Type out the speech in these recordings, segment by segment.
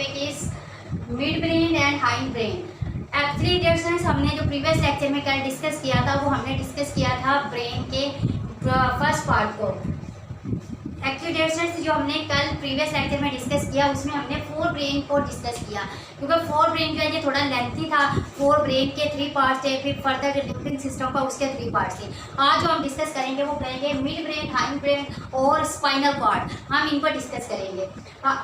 Topic is mid brain and hind brain. Actually dear students, हमने जो previous lecture में कल डिस्कस किया था वो हमने डिस्कस किया था ब्रेन के फर्स्ट पार्ट को। एक्चुअली डियर स्टूडेंट्स, जो हमने कल प्रीवियस लेक्चर में डिस्कस किया उसमें हमने फोर ब्रेन को डिस्कस किया, क्योंकि फोर ब्रेन जो है ये थोड़ा लेंथी था। फोर ब्रेन के 3 पार्ट्स थे, फिर फर्दर जो लिंकिंग सिस्टम का उसके 3 पार्ट्स थे। आज जो हम डिस्कस करेंगे वो करेंगे मिड ब्रेन, हाइंड ब्रेन और स्पाइनल कॉर्ड, हम इन पर डिस्कस करेंगे।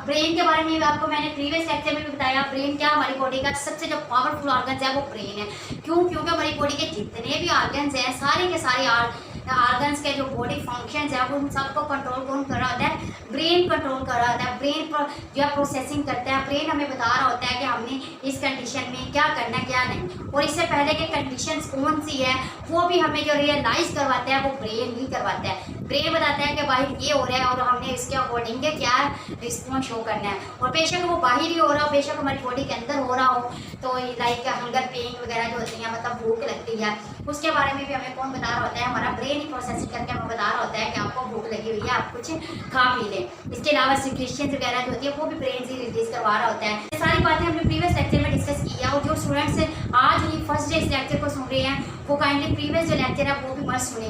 ब्रेन के बारे में आपको मैंने प्रीवियस लेक्चर में भी बताया, ब्रेन क्या हमारी बॉडी का सबसे जो पावरफुल ऑर्गन्स है वो ब्रेन है। क्योंकि हमारी बॉडी के जितने भी ऑर्गन्स हैं, सारे के सारे ऑर्गन्स के जो बॉडी फंक्शंस है वो उन सबको कंट्रोल कौन कर रहा होता है? ब्रेन कंट्रोल कर रहा होता है। ब्रेन पर जो है प्रोसेसिंग करता है, ब्रेन हमें बता रहा होता है कि हमने इस कंडीशन में क्या करना क्या नहीं, और इससे पहले के कंडीशंस कौन सी है वो भी हमें जो रियलाइज करवाता है वो ब्रेन ही करवाता है। ब्रेन बताता है कि बाहर ये हो रहा है और हमने इसके अकॉर्डिंग के क्या रिस्पॉन्स शो करना है, और बेशक वो बाहर ही हो रहा हो, बेशक हमारी बॉडी के अंदर हो रहा हो, तो लाइक हंगर पेन वगैरह जो होती है, मतलब भूख लगती है, उसके बारे में भी हमें कौन बता रहा होता है? हमारा ब्रेन ही प्रोसेसिंग करके हमें बता रहा होता है कि आपको भूख लगी हुई है, आप कुछ खा पी लें। इसके अलावा सिक्रेशंस वगैरह जो होती है वो भी ब्रेन से रिलीज करवा रहा होता है। ये सारी बातें हमने प्रीवियस लेक्चर में डिस्कस की है, और जो स्टूडेंट्स आज ही फर्स्ट डे इस लेक्चर को सुन रहे हैं वो काइंडली प्रीवियस जो लेक्चर है वो भी मस्त सुने,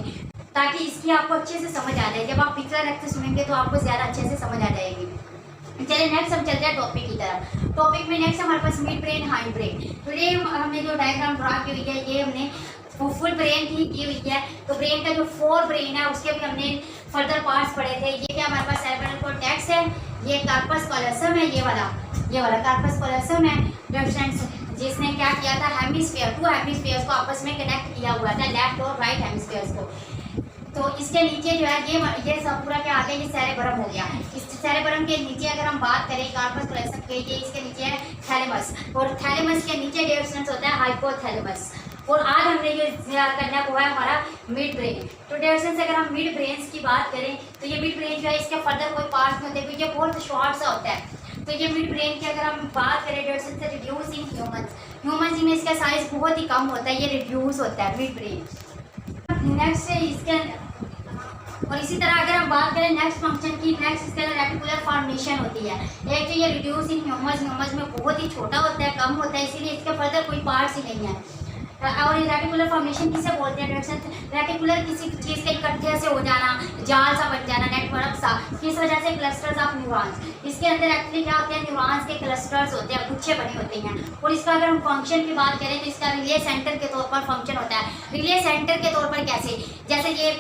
ताकि इसकी आपको अच्छे से समझ आ जाए। जब आप पिछला लेक्चर सुनेंगे तो आपको ज़्यादा अच्छे से समझ आ जाएगी। चलिए नेक्स्ट हम चलते हैं टॉपिक की तरफ। टॉपिक में नेक्स्ट हमारे पास मिड ब्रेन, हाइंड ब्रेन। तो ये हमने जो डायग्राम ड्रा की हुई है ये हमने फुल ब्रेन की हुई है। तो ब्रेन का जो 4 ब्रेन है उसके भी हमने फर्दर पार्ट्स पढ़े थे। ये क्या हमारे पास सेरेब्रल कॉर्टेक्स है, ये कार्पस कॉलोसम है, ये वाला कार्पस कॉलोसम है, जिसने क्या किया था? हेमिस्फीयर, 2 हेमिस्फीयर्स को आपस में कनेक्ट किया हुआ था, लेफ्ट और राइट हेमिस्फीयर्स को। तो इसके नीचे जो है ये सब पूरा क्या आ गया? ये सेरेब्रम हो गया। इस सेरेब्रम के नीचे अगर हम बात करें कार्पस कॉलोसम के, ये इसके नीचे है थैलेमस, और थैलेमस के नीचे डियर स्टूडेंट्स होता है हाइपोथैलेमस। और आज हमने ये करना हुआ है हमारा मिड ब्रेन। तो डियर स्टूडेंट्स, अगर हम मिड ब्रेन की बात करें तो ये मिड ब्रेन जो है इसके फर्दर कोई पार्ट नहीं होते, क्योंकि ये बहुत शॉर्ट सा होता है। तो ये मिड ब्रेन की अगर हम बात करें dear students, reduce in humans में इसका साइज बहुत ही कम होता है, ये रिड्यूस होता है मिड ब्रेन। नेक्स्ट है इसके, और इसी तरह अगर हम बात करें नेक्स्ट फंक्शन की, नेक्स्ट इसके अंदर रेटिकुलर फॉर्मेशन होती है। एक तो ये रिड्यूस इन ह्यूमंस में बहुत ही छोटा होता है, कम होता है, इसीलिए इसके फर्दर कोई पार्ट्स ही नहीं है। और रेटिकुलर फॉर्मेशन किसे बोलते हैं? रेटिकुलर किसी चीज़ के इकट्ठे से हो जाना, जाल सा बन जाना, नेटवर्क सा, किस वजह से? Clusters of neurons. इसके अंदर एक्चुअली क्या होते हैं? न्यूरॉन्स के क्लस्टर्स होते हैं, गुच्छे बने होते हैं। और इसका अगर हम फंक्शन की बात करें तो इसका रिले सेंटर के तौर पर फंक्शन होता है। रिले सेंटर के तौर पर कैसे? जैसे ये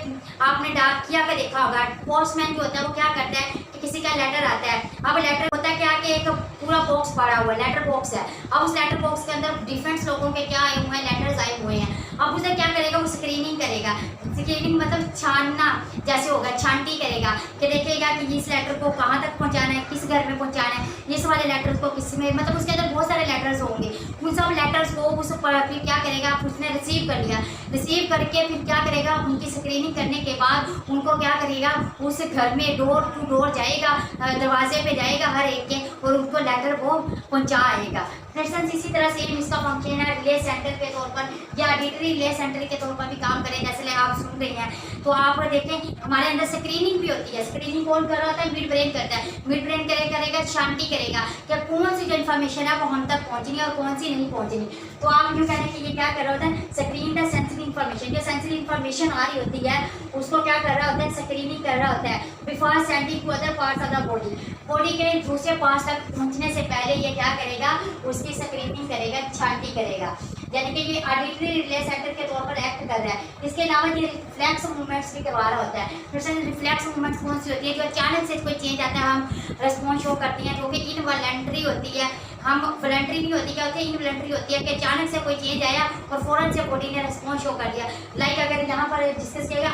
आपने डाकिया का देखा होगा, पोस्टमैन जो होता है वो क्या करता है कि किसी का लेटर आता है। अब लेटर होता है क्या कि एक पूरा बॉक्स पड़ा हुआ है, लेटर बॉक्स है। अब उस लेटर बॉक्स के अंदर डिफरेंट लोगों के क्या आए हुए हैं? लेटर्स आए हुए हैं। अब उसे क्या करेगा? वो स्क्रीनिंग करेगा। स्क्रीनिंग मतलब छानना जैसे होगा, छांटी करेगा कि देखेगा कि इस लेटर को कहाँ तक पहुँचाना है, किस घर में पहुँचाना है, इस वाले लेटर को किस में, मतलब उसके अंदर बहुत सारे लेटर्स होंगे। उन सब लेटर्स को उस पर फिर क्या करेगा? उसने रिसीव कर लिया, रिसीव करके फिर क्या करेगा? उनकी स्क्रीनिंग करने के बाद उनको क्या करेगा? उस घर में डोर टू डोर जाएगा, दरवाजे पे जाएगा हर एक के, और उनको लेटर को पहुँचा आएगा। फ्रेंड्स, इसी तरह से इसका फंक्शन है रिले सेंटर के तौर पर या ऑडिटरी रिले सेंटर के तौर पर भी काम करें। जैसे आप सुन रहे हैं तो आप देखें हमारे अंदर स्क्रीनिंग भी होती है। स्क्रीनिंग कौन कर रहा होता है? मिड ब्रेन करता है। मिड ब्रेन करेगा, शांति करेगा कि कौन सी जो इन्फॉर्मेशन है वो हम तक पहुंचनी है और कौन सी नहीं पहुंचनी। तो आप यूँ कह रहे हैं कि ये क्या कर रहा होता है? स्क्रीन द सेंसिटिव इन्फॉर्मेशन, जो सेंसिटिव इन्फॉर्मेशन आ रही होती है उसको क्या कर रहा होता है? स्क्रीनिंग कर रहा होता है before sending to other parts of the body. Body के दूसरे पार्ट्स तक पहुंचने से पहले ये क्या करेगा? उसकी स्क्रीनिंग करेगा, छांटी करेगा, यानी कि ये ऑडिटरी रिले सेंटर के तौर पर एक्ट कर रहा है। इसके अलावा ये रिफ्लेक्स मूवमेंट्स भी करवा रहा होता है। फिर रिफ्लेक्स मूवमेंट्स कौन सी होती है? जो अचानक से कोई चेंज आता है हम रिस्पॉन्स शो करती हैं, जो कि इनवॉलंटरी होती है। हम वॉलंटरी नहीं होती, क्या होती है? इनवॉलंटरी होती है कि अचानक से कोई चेंज आया और फौरन से बॉडी ने रिस्पॉन्स शो कर दिया। लाइक अगर यहाँ पर डिस्कस किया गया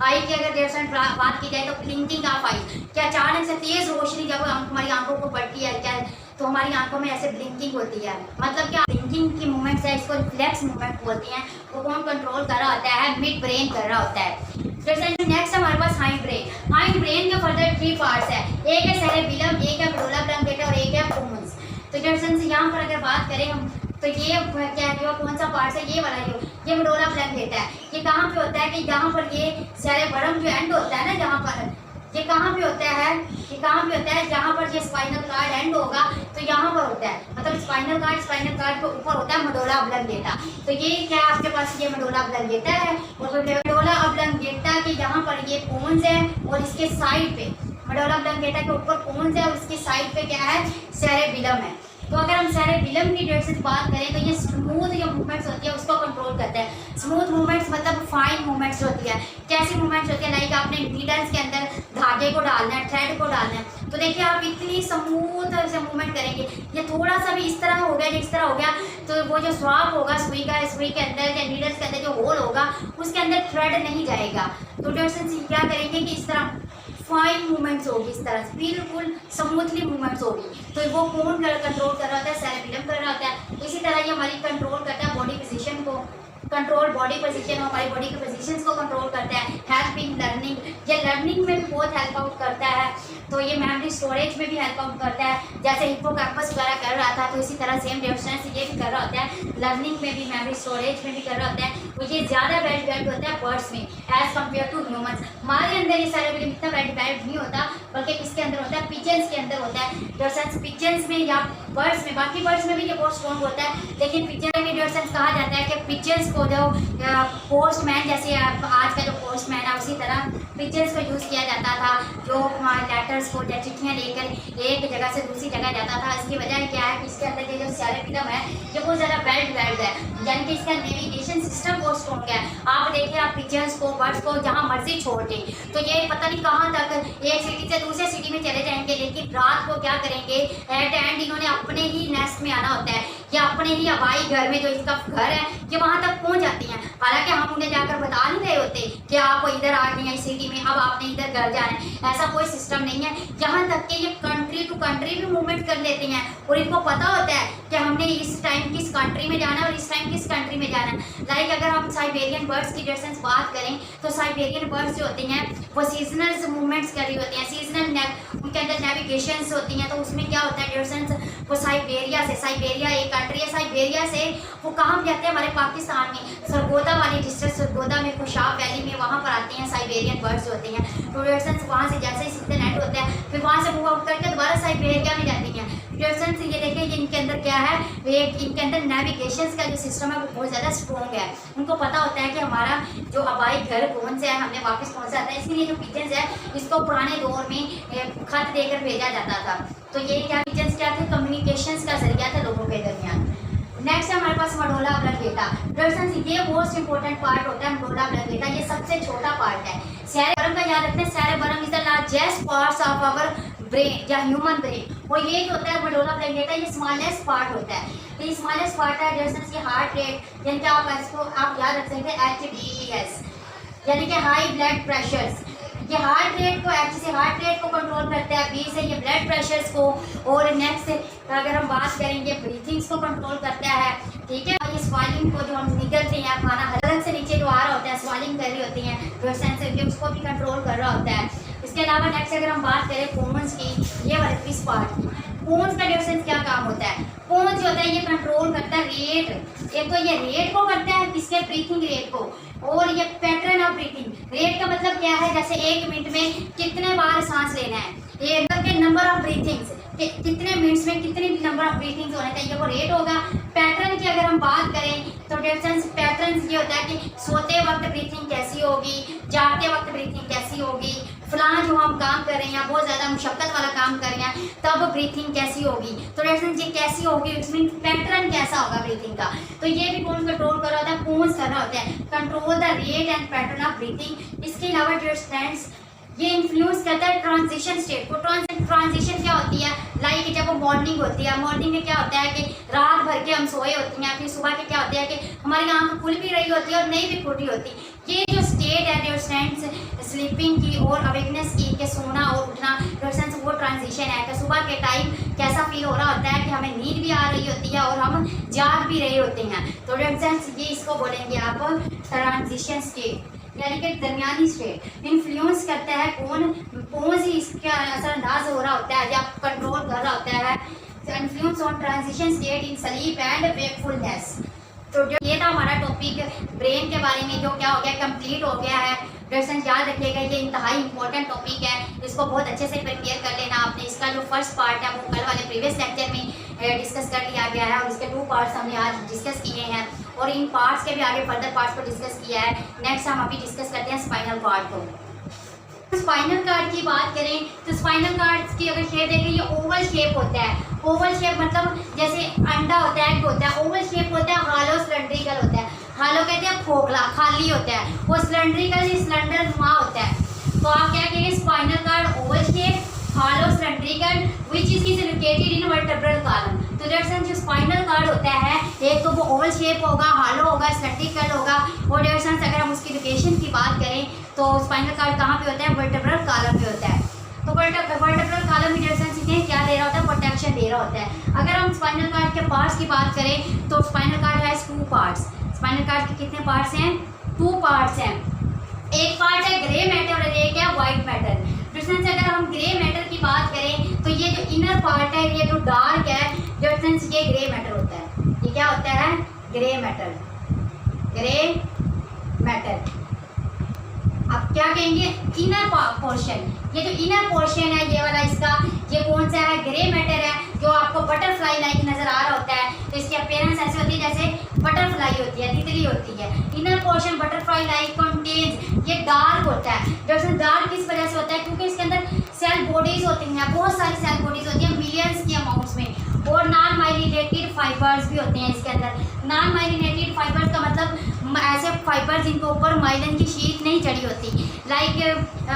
आई की अगर देर से बात की जाए तो ब्लिंकिंग ऑफ आई, क्या अचानक से तेज रोशनी जब हमारी आंखों को पड़ती है क्या तो हमारी आंखों में ऐसे ब्लिंकिंग होती है, मतलब क्या ब्लिंकिंग की मूवमेंट्स है, इसको रिफ्लेक्स मूवमेंट बोलती हैं। वो कौन कंट्रोल कर रहा होता है? मिड ब्रेन कर रहा होता है। नेक्स्ट हमारे पास हाइंड ब्रेन। हाइंड ब्रेन के फर्दर 3 पार्ट्स है, एक है सेरेबिलम, एक है मेडुला ऑब्लंगेटा और एक है पोमन्स। तो जैसे यहाँ पर अगर बात करें हम तो ये क्या है? कौन सा पार्ट है? ये वाला ये मेडुला ऑब्लंगेटा है। ये कहाँ पे होता है? कि जहाँ पर ये सेरेब्रम जो एंड होता है ना, जहाँ पर ये कहाँ पे होता है, ये कहाँ पे होता है, जहाँ पर ये स्पाइनल कार्ड एंड होगा तो यहाँ पर होता है, मतलब स्पाइनल कार्ड के ऊपर होता है मेडुला ऑब्लंगेटा। तो ये क्या है आपके पास, ये मेडुला ऑब्लंगेटा है, और मेडुला ऑब्लंगेटा के यहाँ पर ये पोन्स है, और इसके साइड पे मेडुला ऑब्लंगेटा के ऊपर पोन्स है, और इसके साइड पे क्या है, सेरेबिलम है। तो अगर हम सेरेबिलम की डेट से बात करें तो ये स्मूथ जो मूवमेंट्स होती है उसको कंट्रोल करता है। स्मूथ मूवमेंट्स मतलब फाइन मूवमेंट्स होती है। कैसी मूवमेंट्स होती है, लाइक आपने नीडल्स के अंदर धागे को डालना है, थ्रेड को डालना है, तो देखिए आप इतनी स्मूथ से मूवमेंट करेंगे। ये थोड़ा सा भी इस तरह हो गया, इस तरह हो गया, तो वो जो स्वाप होगा सुई के अंदर या नीडल्स के अंदर जो होल होगा उसके अंदर थ्रेड नहीं जाएगा। तो डेट्स क्या करेंगे कि इस तरह फाइन मूवमेंट्स होगी, इस तरह से बिल्कुल स्मूथली मूवमेंट्स होगी। तो वो कौन कंट्रोल कर रहा होता है, सेरेबिलम कर रहा होता है। इसी तरह ये हमारी कंट्रोल करता है बॉडी पोजीशन को, कंट्रोल बॉडी पोजीशन, हमारी बॉडी के पोजीशंस को कंट्रोल करता है। हेल्प इन लर्निंग, ये लर्निंग में भी बहुत हेल्प आउट करता है। तो ये मेमोरी स्टोरेज में भी हेल्प आउट करता है, जैसे हिप्पोकैम्पस वगैरह कर रहा था, तो इसी तरह सेम डेवलपमेंट ये भी कर रहा होता है, लर्निंग में भी मेमोरी स्टोरेज में भी कर रहा होता है। तो ये ज़्यादा वेल डेवलप्ड होता है बर्ड्स में एज कम्पेयर टू ह्यूमन्स। हमारे अंदर ये सेरेबिलम इतना वेल डेवलप्ड नहीं होता, बल्कि किसके अंदर होता है, पिजन्स के अंदर होता है। डेवलपमेंट पिजन्स में या बर्ड्स में, बाकी बर्ड्स में भी ये बहुत स्ट्रॉन्ग होता है, लेकिन पिजन में डेवलपमेंट कहा जाता है कि पिजन्स को जो पोस्टमैन, जैसे आज का जो पोस्टमैन है उसी तरह पिजन्स को यूज़ किया जाता था, जो लेटर्स को या चिट्ठियाँ लेकर एक जगह से दूसरी जगह जाता था। इसकी वजह क्या है कि इसके अंदर ये जो सेरेबिलम है ये बहुत ज़्यादा वेल डेवलप्ड है, यानी कि इसका नेविगेशन सिस्टम बहुत स्ट्रॉन्ग है। आप देखिए, आप पिजन्स को, बर्ड्स को जहाँ मर्जी छोड़ दें तो ये पता नहीं कहाँ तक एक सिटी से दूसरे सिटी में चले जाएंगे, लेकिन रात को क्या करेंगे, एट एंड इन्होंने अपने ही नेस्ट में आना होता है, या अपने ही हवाई घर में जो इसका घर है ये वहाँ तक पहुँच जाती हैं। हालांकि हम उन्हें जाकर बता नहीं रहे होते कि आप इधर आ गए हैं इस सिटी में, अब आपने इधर घर जाना है, ऐसा कोई सिस्टम नहीं है। यहाँ तक कि ये कंट्री टू कंट्री भी मूवमेंट कर लेते हैं, और इनको पता होता है कि हमने इस टाइम किस कंट्री में जाना है और इस टाइम किस कंट्री में जाना है। लाइक अगर हम साइबेरियन बर्ड्स की डिस्टेंस बात करें तो साइबेरियन बर्ड्स जो होते हैं वो सीजनल मूवमेंट्स कर रही होती हैं, सीजनल उनके अंदर नेविगेशंस होती हैं। तो उसमें क्या होता है डिस्टेंस, वो साइबेरिया से, साइबेरिया एक कंट्री है, साइबेरिया से वो कहाँ जाते हैं, हमारे पाकिस्तान में सरगोदा वाली डिस्ट्रिक्ट, सरगोदा में खुशाब वैली में, वहाँ पर आते हैं साइबेरियन बर्ड्स होते हैं। तो डिस्टेंस वहाँ से जैसे ही सीजन एंड होता है फिर वहाँ से मूव आउट करके दोबारा साइबेरिया में जाती हैं। डिस्टेंस ये देखिए, इनके अंदर क्या है, इनके अंदर नेविगेशन का जो सिस्टम है वो बहुत ज़्यादा स्ट्रॉन्ग है। उनको पता होता है कि हमारा जो हवाई घर कौन से है, हमने वापस पहुँचाता है। इसलिए जो पिजन्स है इसको पुराने दौर में खत देकर भेजा जाता था। तो ये क्या पिजन्स क्या थे, कम्युनिकेशंस का जरिया था लोगों के दरमियान। नेक्स्ट है हमारे पास मेडुला ऑब्लंगेटा। डिस्टेंस ये मोस्ट इंपॉर्टेंट पार्ट होता है मेडुला ऑब्लंगेटा, ये सबसे छोटा पार्ट है। सेरेबरम का याद रखते हैं, cerebrum is the largest parts of our brain या ह्यूमन ब्रेन, और ये जो होता है मेडुला ऑब्लंगेटा ये स्मॉलेस्ट पार्ट होता है। तो ये स्मॉलेस्ट पार्ट है। डिस्टेंस ये हार्ट रेट, यानी कि आप इसको आप याद रख सकते हैं HBPS, यानी कि हाई ब्लड प्रेशर्स। ये हार्ट रेट को, H से हार्ट रेट को कंट्रोल करता है, B से ये ब्लड प्रेशर्स को, और नेक्स्ट अगर हम बात करेंगे ब्रीथिंग्स को कंट्रोल करता है। ठीक है, ये स्वालिंग को जो हम निकलते हैं खाना हलक से नीचे जो आ रहा होता है, स्वालिंग कर रही होती हैं जो सेंसर, उसको भी कंट्रोल कर रहा होता है। इसके अलावा नेक्स्ट अगर हम बात करें पोन्स की, ये वाले फिश पार्ट की, पोन्स का डिफरेंस क्या काम होता है, पोन्स जो होता है ये कंट्रोल करता है रेट। एक तो ये रेट को करता है, किसके, ब्रीथिंग रेट को, और ये पैटर्न ऑफ ब्रीथिंग। रेट का मतलब क्या है, जैसे 1 मिनट में कितने बार सांस लेना है, ये के नंबर ऑफ ब्रीथिंग्स, कितने मिनट्स में कितने नंबर ऑफ ब्रीथिंग्स होने चाहिए, वो रेट होगा। पैटर्न की अगर हम बात करें तो डिफरेंस पैटर्न ये होता है कि सोते वक्त ब्रीथिंग कैसी होगी, जागते वक्त ब्रीथिंग कैसी होगी, फलां जो हम काम कर रहे हैं बहुत ज़्यादा मुशक्क़त वाला काम कर रहे हैं तब ब्रीथिंग कैसी होगी। तो डिफरेंस ये कैसी होगी, इसमें पैटर्न कैसा होगा ब्रीथिंग का। तो ये भी कौन कंट्रोल कर रहा होता है, पोन्स कर रहा होता है, control the rate and pattern of breathing. इसके अलावा डिफरेंस ये इन्फ्लुएंस करता है ट्रांजिशन स्टेट को। ट्रांजिशन क्या होती है, लाइक जब वो मॉर्निंग होती है, मॉर्निंग में क्या होता है कि रात भर के हम सोए होते हैं, फिर सुबह के क्या होता है कि हमारी आंख खुल भी रही होती है और नहीं भी खुली होती। ये जो स्टेट है डिफरेंस स्लीपिंग की और अवेकनेस की, के सोना और उठना, डिफरेंस वो ट्रांजिशन है कि सुबह के टाइम कैसा फील हो रहा होता है कि हमें नींद भी आ रही होती है और हम जाग भी रहे होते हैं। तो डिफरेंस ये इसको बोलेंगे आप ट्रांजिशन स्टेट, यानी कि दरमियानी स्टेट। इन्फ्लुएंस करता है कौन सी इसका असरअंदाज हो रहा होता है या कंट्रोल कर रहा होता है, influence on transition state in sleep and wakefulness. तो जो ये था हमारा टॉपिक ब्रेन के बारे में, जो क्या हो गया, कंप्लीट हो गया है। डियर याद रखिएगा ये इंतहाई इंपॉर्टेंट टॉपिक है, इसको बहुत अच्छे से प्रिपेयर कर लेना आपने। इसका जो फर्स्ट पार्ट है वो कल वाले प्रीवियस लेक्चर में डिस्कस कर लिया गया है और इसके 2 पार्ट्स हमने आज डिस्कस किए हैं और इन पार्ट्स के भी आगे फर्दर पार्ट्स को डिस्कस किया है। नेक्स्ट हम अभी डिस्कस करते हैं स्पाइनल कॉर्ड को। स्पाइनल कॉर्ड की बात करें तो स्पाइनल कॉर्ड की अगर शेप देखें ये ओवल शेप होता है। ओवल शेप मतलब जैसे अंडा होता है, एग होता है, ओवल शेप होता है, हालो सिलेंड्रिकल होता है। हालो कहते हैं खोखला, खाली होता है, वो सिलेंड्रिकल सिलेंडर नुमा होता है। तो आप क्या कहेंगे spinal cord oval shape, hollow cylindrical which is located in vertebral column. तो डियर जो स्पाइनल कॉर्ड होता है एक तो वो ओवल शेप होगा, हालो होगा, सिलेंड्रिकल होगा और डियर अगर हम उसकी लोकेशन की बात करें तो स्पाइनल कॉर्ड कहाँ पे होता है, वर्टेब्रल कॉलम पे होता है। तो वर्टेब्रल कॉलम में डियर क्या दे रहा होता है, प्रोटेक्शन दे रहा होता है। अगर हम स्पाइनल कॉर्ड के पार्ट्स की बात करें तो स्पाइनल कॉर्ड है 2 पार्ट्स। स्पाइनल कॉर्ड के कितने पार्ट्स हैं, 2 पार्ट्स हैं। एक पार्ट है ग्रे मैटर और एक है व्हाइट मैटर। डिफरेंस अगर हम ग्रे मैटर की बात करें तो ये जो इनर पार्ट है, ये जो डार्क है डिफरेंस, ये ग्रे मैटर होता है। ये क्या होता है, ग्रे मैटर, ग्रे मैटर। अब क्या कहेंगे, इनर पोर्शन। ये जो इनर पोर्शन है ये वाला इसका, ये कौन सा है, ग्रे मैटर है, जो आपको बटरफ्लाई लाइक नजर आ रहा होता है। तो इसकी अपीयरेंस ऐसी होती है जैसे बटरफ्लाई होती है, तितली होती है। Inner portion butterfly like contains, ये डार्क होता है। दरअसल डार्क किस वजह से होता है, क्योंकि इसके अंदर सेल बॉडीज होती हैं, बहुत सारी सेल बॉडीज होती हैं मिलियंस की अमाउंट्स में, और नॉन माइलिनेटेड फाइबर्स भी होते हैं इसके अंदर। नॉन माइलिनेटेड फाइबर्स का मतलब ऐसे फाइबर्स जिनके ऊपर माइलिन की शीट नहीं चढ़ी होती, लाइक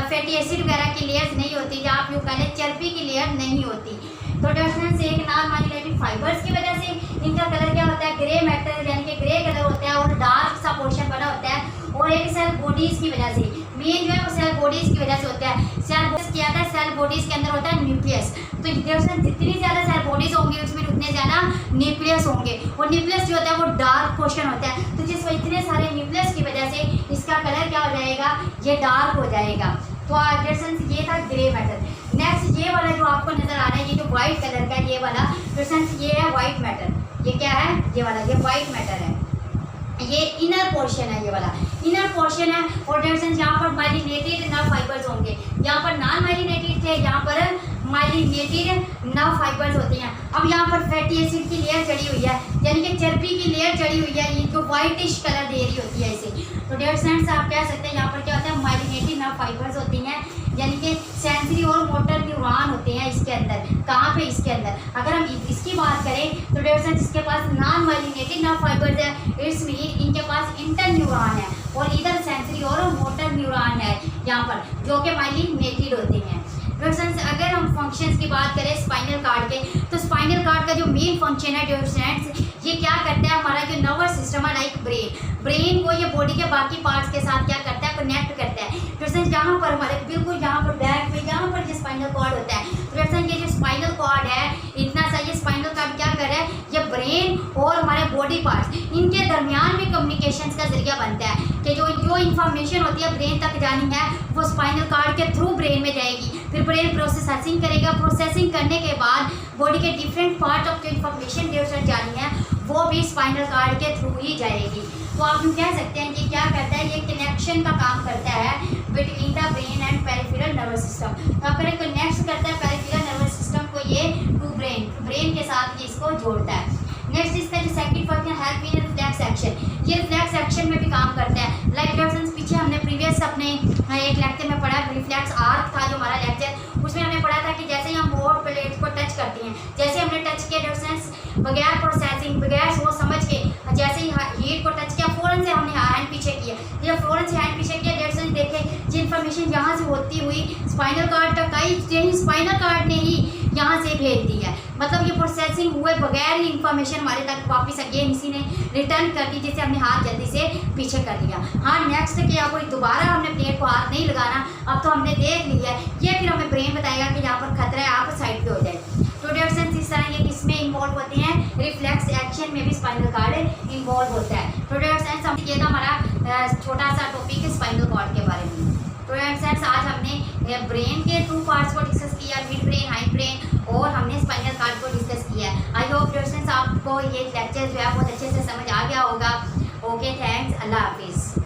फैटी एसिड वगैरह की लेयर्स नहीं होती, या आप यूँ कह लें चर्बी की लेयर नहीं होती। तो डिफरेंस एक नॉन माइलिनेटेड फाइबर्स की वजह से इनका कलर क्या होता है, ग्रे मैटर यानी कि ग्रे कलर होता है और डार्क सा पोर्शन बना होता है। और एक सेल बॉडीज की वजह से, मेन जो है वो सेल बॉडीज की वजह से होता है। सेल बॉडीज क्या होता है, सेल बॉडीज के अंदर होता है न्यूक्लियस। तो जितनी ज़्यादा सेल बॉडीज होंगी उसमें उतने ज़्यादा न्यूक्लियस होंगे, और न्यूक्लियस जो होता है वो डार्क पोर्शन होता है। तो जिस इतने सारे न्यूक्लियस की वजह से इसका कलर क्या हो जाएगा, ये डार्क हो जाएगा। तो ये था ग्रे मैटर। नेक्स्ट ये वाला जो आपको नजर आ रहा है, ये जो व्हाइट कलर का ये वाला ये है व्हाइट मैटर। ये क्या है, ये वाला ये व्हाइट मैटर है, ये इनर पोर्शन है, ये वाला इनर पोर्शन है। और डिफरेंस यहाँ पर माइलिनेटेड नर्व फाइबर्स होंगे, यहाँ पर नॉन माइलिनेटेड थे, यहाँ पर माइलिनेटेड नर्व फाइबर्स होते हैं। अब यहाँ पर फैटी एसिड की लेयर चढ़ी हुई है, यानी कि चर्बी की लेयर चढ़ी हुई है, ये जो व्हाइटिश कलर दे रही होती है इसे। तो डियर फ्रेंड्स आप कह सकते हैं यहाँ पर क्या होता है, माइलिनेटेड नर्व फाइबर्स होती हैं, यानी कि सेंसरी और मोटर न्यूरॉन होते हैं इसके अंदर। कहाँ पे, इसके अंदर। अगर हम इसकी बात करें तो डियर फ्रेंड्स इसके पास नॉन माइलिनेटेड नर्व फाइबर्स है, इट्स मीन इनके पास इंटर न्यूरॉन है, और इधर सेंसरी और मोटर न्यूरॉन है यहाँ पर, जो कि माइलिनेटेड होते हैं। अगर हम फंक्शंस की बात करें स्पाइनल कॉर्ड के, तो स्पाइनल कॉर्ड का जो मेन फंक्शन है डियर फ्रेंड्स, ये क्या करता है, हमारा जो नर्वस सिस्टम है लाइक ब्रेन को ये बॉडी के बाकी पार्ट्स के साथ क्या करता है, कनेक्ट करता है। फ्रेंड्स यहाँ पर हमारे बिल्कुल यहाँ पर बैक में यहाँ पर जो स्पाइनल कॉर्ड होता है, फ्रेंड्स ये जो स्पाइनल कॉर्ड है इतना सा, ये स्पाइनल कॉर्ड क्या कर रहा है, ये ब्रेन और हमारे बॉडी पार्ट्स इनके दरमियान में कम्युनिकेशन का जरिया बनता है कि जो इंफॉर्मेशन होती है ब्रेन तक जानी है वो स्पाइनल कॉर्ड के थ्रू ब्रेन में जाएगी, फिर ब्रेन प्रोसेसिंग करेगा। प्रोसेसिंग करने के बाद बॉडी के डिफरेंट पार्ट ऑफ जो इन्फॉर्मेशन जानी है वो भी स्पाइनल कॉर्ड के थ्रू ही जाएगी। तो आप यूँ कह सकते हैं कि क्या करता है, ये कनेक्शन का काम करता है between the brain and peripheral nervous system. तो अगर कनेक्ट करता है पेरिफेरल नर्वस सिस्टम को ये टू ब्रेन के साथ ये इसको जोड़ता है। नेक्स्ट इसका जो second function help in reflex action, ये रिफ्लेक्स एक्शन में भी काम करता है। लाइक डिफरेंस पीछे हमने प्रीवियस अपने एक लेक्चर में पढ़ा, रिफ्लेक्स आर्क था जो हमारा लेक्चर, उसमें हमने पढ़ा था कि जैसे ही हम बोर्ड प्लेट को टच करते हैं, जैसे हमने टच किया डिफरेंस बगैर प्रोसेसिंग बगैर सोच समझ के, जैसे ही हीट को टच किया फ़ौरन से हमने हैंड पीछे किया, जब फ़ौरन से हैंड पीछे किया डिफरेंस देखे जो इन्फॉर्मेशन यहाँ से होती हुई स्पाइनल कॉर्ड तक आई, यही स्पाइनल कॉर्ड ने ही यहाँ से भेज दी है। मतलब ये प्रोसेसिंग हुए बगैर ही इन्फॉर्मेशन हमारे तक वापस अगेन इसी ने रिटर्न कर दी, जिससे हमने हाथ जल्दी से पीछे कर लिया। हाँ नेक्स्ट किया कोई दोबारा हमने प्लेट को हाथ नहीं लगाना, अब तो हमने देख लिया है, ये फिर हमें ब्रेन बताएगा कि यहाँ पर खतरा है, आप साइड पे हो जाए। तो डिफरेंस इस तरह ये किसमें इन्वॉल्व होते हैं, रिफ्लेक्स एक्शन में भी स्पाइनल कॉर्ड इन्वॉल्व होता है। तो डिफरेंस हम ये था हमारा छोटा सा टॉपिक स्पाइनल कॉर्ड के बारे में। तो डिफरेंस आज हमने ब्रेन के 2 पार्ट्स को डिस्कस किया, मिड ब्रेन, हाई ब्रेन, और हमने स्पाइनल कॉर्ड को डिस्कस किया है। आई होप डिफरेंस आपको ये लेक्चर जो है बहुत अच्छे से समझ आ गया होगा। ओके थैंक्स, अल्लाह हाफिज़।